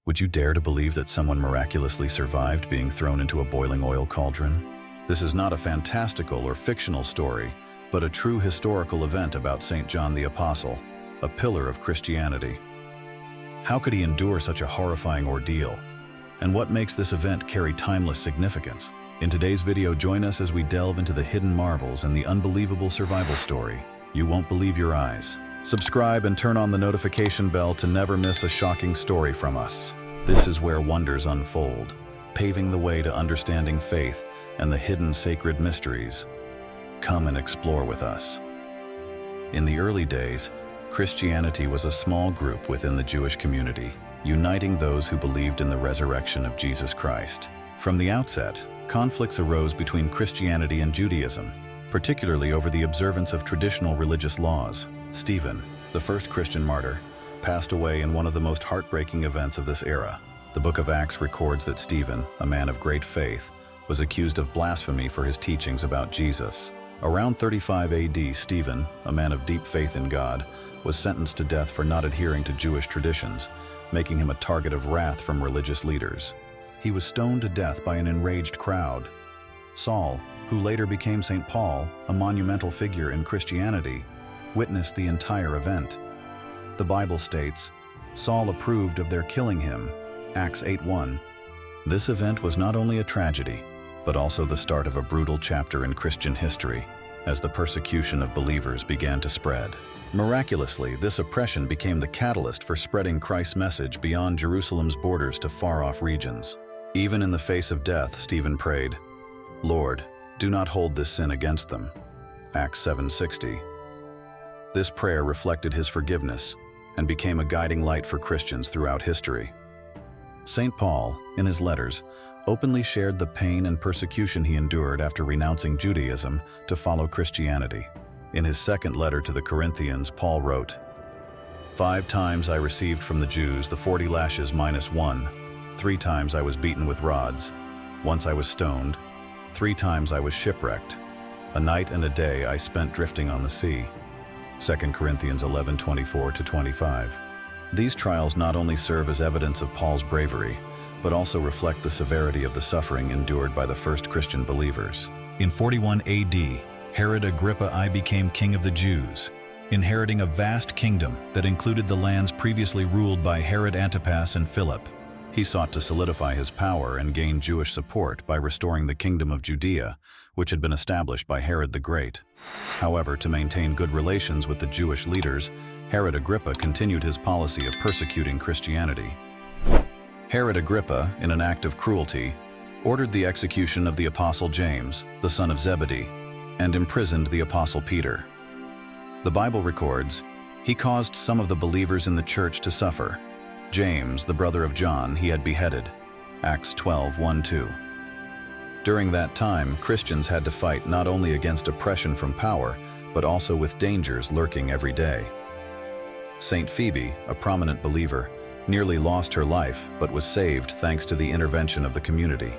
Would you dare to believe that someone miraculously survived being thrown into a boiling oil cauldron? This is not a fantastical or fictional story, but a true historical event about St. John the Apostle, a pillar of Christianity. How could he endure such a horrifying ordeal? And what makes this event carry timeless significance? In today's video, join us as we delve into the hidden marvels and the unbelievable survival story. You won't believe your eyes. Subscribe and turn on the notification bell to never miss a shocking story from us. This is where wonders unfold, paving the way to understanding faith and the hidden sacred mysteries. Come and explore with us. In the early days, Christianity was a small group within the Jewish community, uniting those who believed in the resurrection of Jesus Christ. From the outset, conflicts arose between Christianity and Judaism, particularly over the observance of traditional religious laws. Stephen, the first Christian martyr, passed away in one of the most heartbreaking events of this era. The book of Acts records that Stephen, a man of great faith, was accused of blasphemy for his teachings about Jesus. Around 35 AD, Stephen, a man of deep faith in God, was sentenced to death for not adhering to Jewish traditions, making him a target of wrath from religious leaders. He was stoned to death by an enraged crowd. Saul, who later became St. Paul, a monumental figure in Christianity, witnessed the entire event. The Bible states, Saul approved of their killing him, Acts 8:1. This event was not only a tragedy, but also the start of a brutal chapter in Christian history, as the persecution of believers began to spread. Miraculously, this oppression became the catalyst for spreading Christ's message beyond Jerusalem's borders to far-off regions. Even in the face of death, Stephen prayed, Lord, do not hold this sin against them, Acts 7:60. This prayer reflected his forgiveness and became a guiding light for Christians throughout history. St. Paul, in his letters, openly shared the pain and persecution he endured after renouncing Judaism to follow Christianity. In his second letter to the Corinthians, Paul wrote, 5 times I received from the Jews the 40 lashes minus 1. 3 times I was beaten with rods. Once I was stoned. 3 times I was shipwrecked. A night and a day I spent drifting on the sea. 2 Corinthians 11:24-25. These trials not only serve as evidence of Paul's bravery, but also reflect the severity of the suffering endured by the first Christian believers. In 41 AD, Herod Agrippa I became king of the Jews, inheriting a vast kingdom that included the lands previously ruled by Herod Antipas and Philip. He sought to solidify his power and gain Jewish support by restoring the kingdom of Judea, which had been established by Herod the Great. However, to maintain good relations with the Jewish leaders, Herod Agrippa continued his policy of persecuting Christianity. Herod Agrippa, in an act of cruelty, ordered the execution of the Apostle James, the son of Zebedee, and imprisoned the Apostle Peter. The Bible records, he caused some of the believers in the church to suffer. James, the brother of John, he had beheaded. Acts 12:1-2. During that time, Christians had to fight not only against oppression from power, but also with dangers lurking every day. Saint Phoebe, a prominent believer, nearly lost her life but was saved thanks to the intervention of the community.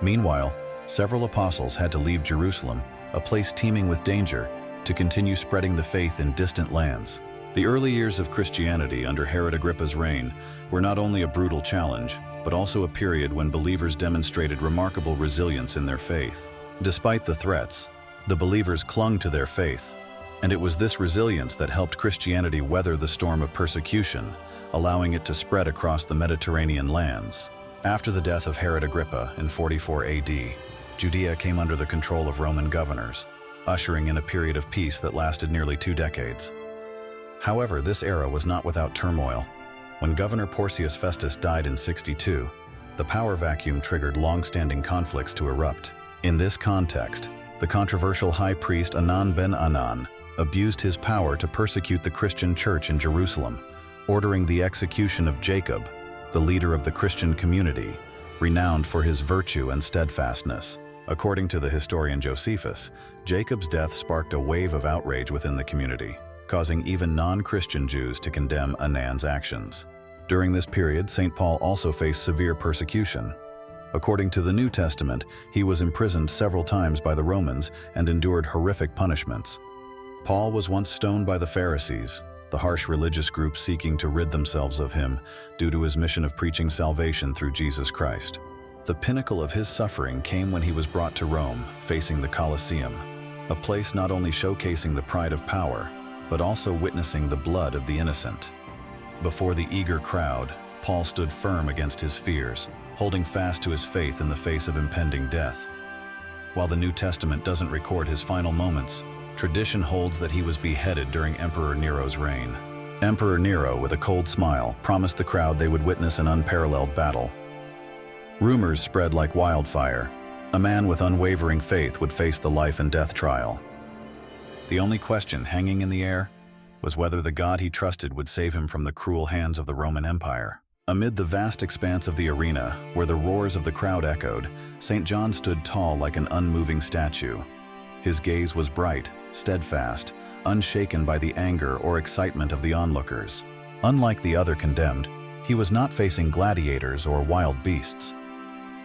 Meanwhile, several apostles had to leave Jerusalem, a place teeming with danger, to continue spreading the faith in distant lands. The early years of Christianity under Herod Agrippa's reign were not only a brutal challenge, but also a period when believers demonstrated remarkable resilience in their faith. Despite the threats, the believers clung to their faith, and it was this resilience that helped Christianity weather the storm of persecution, allowing it to spread across the Mediterranean lands. After the death of Herod Agrippa in 44 AD, Judea came under the control of Roman governors, ushering in a period of peace that lasted nearly 2 decades. However, this era was not without turmoil. When Governor Porcius Festus died in 62, the power vacuum triggered long-standing conflicts to erupt. In this context, the controversial high priest Anan ben Anan abused his power to persecute the Christian church in Jerusalem, ordering the execution of Jacob, the leader of the Christian community, renowned for his virtue and steadfastness. According to the historian Josephus, Jacob's death sparked a wave of outrage within the community, causing even non-Christian Jews to condemn Anan's actions. During this period, St. Paul also faced severe persecution. According to the New Testament, he was imprisoned several times by the Romans and endured horrific punishments. Paul was once stoned by the Pharisees, the harsh religious groups seeking to rid themselves of him due to his mission of preaching salvation through Jesus Christ. The pinnacle of his suffering came when he was brought to Rome, facing the Colosseum, a place not only showcasing the pride of power, but also witnessing the blood of the innocent. Before the eager crowd, Paul stood firm against his fears, holding fast to his faith in the face of impending death. While the New Testament doesn't record his final moments, tradition holds that he was beheaded during Emperor Nero's reign. Emperor Nero, with a cold smile, promised the crowd they would witness an unparalleled battle. Rumors spread like wildfire. A man with unwavering faith would face the life and death trial. The only question hanging in the air was whether the God he trusted would save him from the cruel hands of the Roman Empire. Amid the vast expanse of the arena, where the roars of the crowd echoed, St. John stood tall like an unmoving statue. His gaze was bright, steadfast, unshaken by the anger or excitement of the onlookers. Unlike the other condemned, he was not facing gladiators or wild beasts.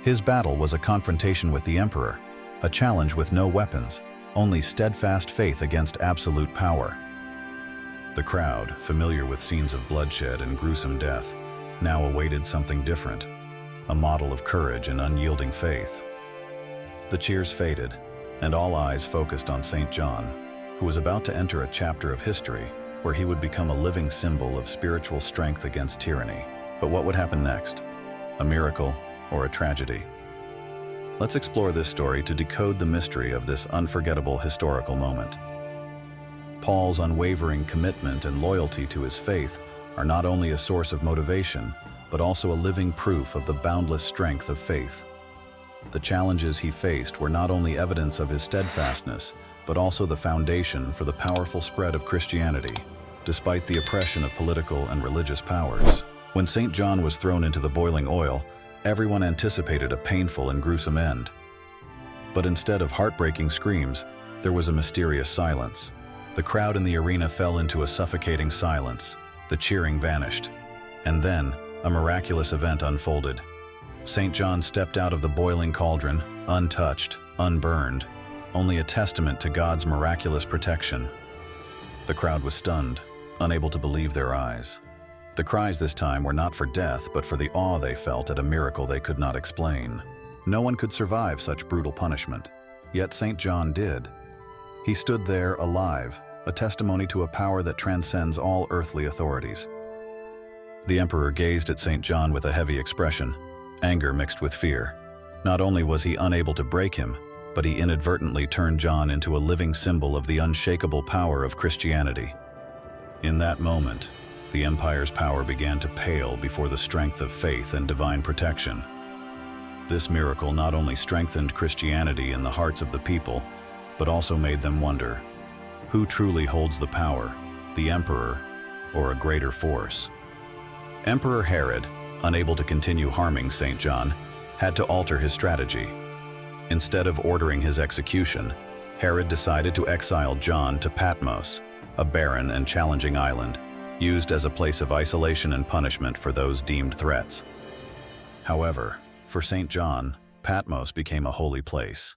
His battle was a confrontation with the emperor, a challenge with no weapons, only steadfast faith against absolute power. The crowd, familiar with scenes of bloodshed and gruesome death, now awaited something different, a model of courage and unyielding faith. The cheers faded, and all eyes focused on St. John, who was about to enter a chapter of history where he would become a living symbol of spiritual strength against tyranny. But what would happen next? A miracle or a tragedy? Let's explore this story to decode the mystery of this unforgettable historical moment. Paul's unwavering commitment and loyalty to his faith are not only a source of motivation, but also a living proof of the boundless strength of faith. The challenges he faced were not only evidence of his steadfastness, but also the foundation for the powerful spread of Christianity, despite the oppression of political and religious powers. When St. John was thrown into the boiling oil, everyone anticipated a painful and gruesome end. But instead of heartbreaking screams, there was a mysterious silence. The crowd in the arena fell into a suffocating silence. The cheering vanished. And then, a miraculous event unfolded. St. John stepped out of the boiling cauldron, untouched, unburned, only a testament to God's miraculous protection. The crowd was stunned, unable to believe their eyes. The cries this time were not for death, but for the awe they felt at a miracle they could not explain. No one could survive such brutal punishment, yet St. John did. He stood there alive, a testimony to a power that transcends all earthly authorities. The emperor gazed at St. John with a heavy expression, anger mixed with fear. Not only was he unable to break him, but he inadvertently turned John into a living symbol of the unshakable power of Christianity. In that moment, the empire's power began to pale before the strength of faith and divine protection. This miracle not only strengthened Christianity in the hearts of the people, but also made them wonder, who truly holds the power, the emperor or a greater force? Emperor Herod, unable to continue harming St. John, had to alter his strategy. Instead of ordering his execution, Herod decided to exile John to Patmos, a barren and challenging island, used as a place of isolation and punishment for those deemed threats. However, for St. John, Patmos became a holy place.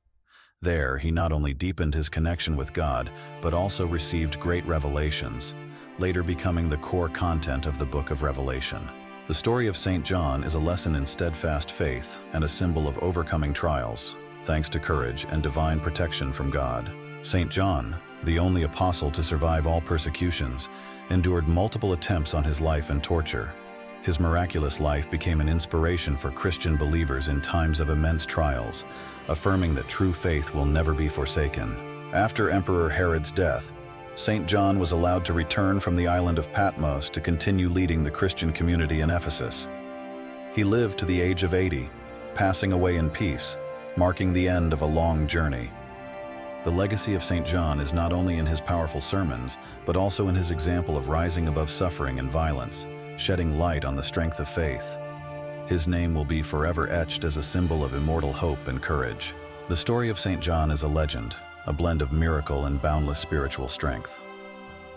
There, he not only deepened his connection with God, but also received great revelations, later becoming the core content of the book of Revelation. The story of St. John is a lesson in steadfast faith and a symbol of overcoming trials, thanks to courage and divine protection from God. St. John, the only apostle to survive all persecutions, endured multiple attempts on his life and torture. His miraculous life became an inspiration for Christian believers in times of immense trials, affirming that true faith will never be forsaken. After Emperor Herod's death, St. John was allowed to return from the island of Patmos to continue leading the Christian community in Ephesus. He lived to the age of 80, passing away in peace, marking the end of a long journey. The legacy of St. John is not only in his powerful sermons, but also in his example of rising above suffering and violence, shedding light on the strength of faith. His name will be forever etched as a symbol of immortal hope and courage. The story of St. John is a legend, a blend of miracle and boundless spiritual strength.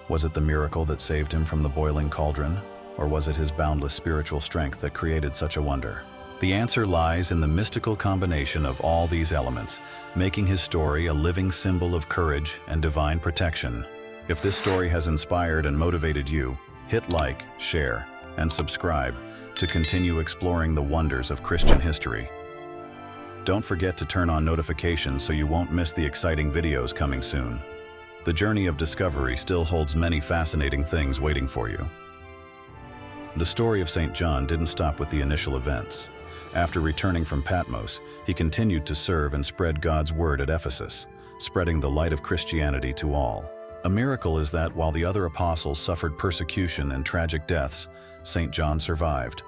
Was it the miracle that saved him from the boiling cauldron, or was it his boundless spiritual strength that created such a wonder? The answer lies in the mystical combination of all these elements, making his story a living symbol of courage and divine protection. If this story has inspired and motivated you, hit like, share, and subscribe to continue exploring the wonders of Christian history. Don't forget to turn on notifications so you won't miss the exciting videos coming soon. The journey of discovery still holds many fascinating things waiting for you. The story of St. John didn't stop with the initial events. After returning from Patmos, he continued to serve and spread God's word at Ephesus, spreading the light of Christianity to all. A miracle is that while the other apostles suffered persecution and tragic deaths, St. John survived.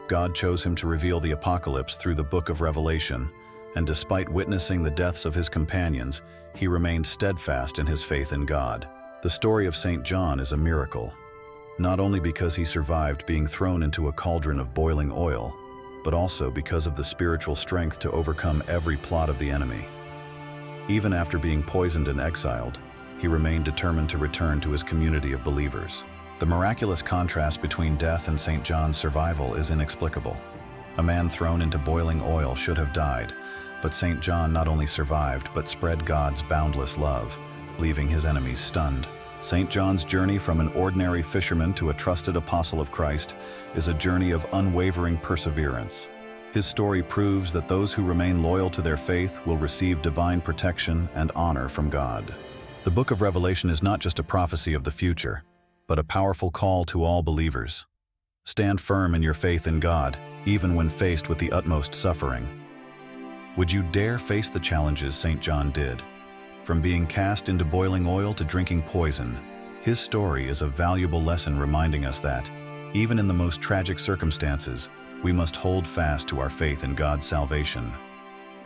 God chose him to reveal the apocalypse through the book of Revelation, and despite witnessing the deaths of his companions, he remained steadfast in his faith in God. The story of St. John is a miracle, not only because he survived being thrown into a cauldron of boiling oil, but also because of the spiritual strength to overcome every plot of the enemy. Even after being poisoned and exiled, he remained determined to return to his community of believers. The miraculous contrast between death and St. John's survival is inexplicable. A man thrown into boiling oil should have died, but St. John not only survived but spread God's boundless love, leaving his enemies stunned. St. John's journey from an ordinary fisherman to a trusted apostle of Christ is a journey of unwavering perseverance. His story proves that those who remain loyal to their faith will receive divine protection and honor from God. The book of Revelation is not just a prophecy of the future, but a powerful call to all believers. Stand firm in your faith in God, even when faced with the utmost suffering. Would you dare face the challenges St. John did? From being cast into boiling oil to drinking poison, his story is a valuable lesson reminding us that, even in the most tragic circumstances, we must hold fast to our faith in God's salvation.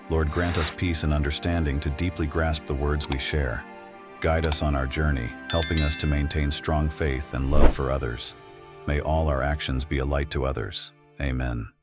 Lord, grant us peace and understanding to deeply grasp the words we share. Guide us on our journey, helping us to maintain strong faith and love for others. May all our actions be a light to others. Amen.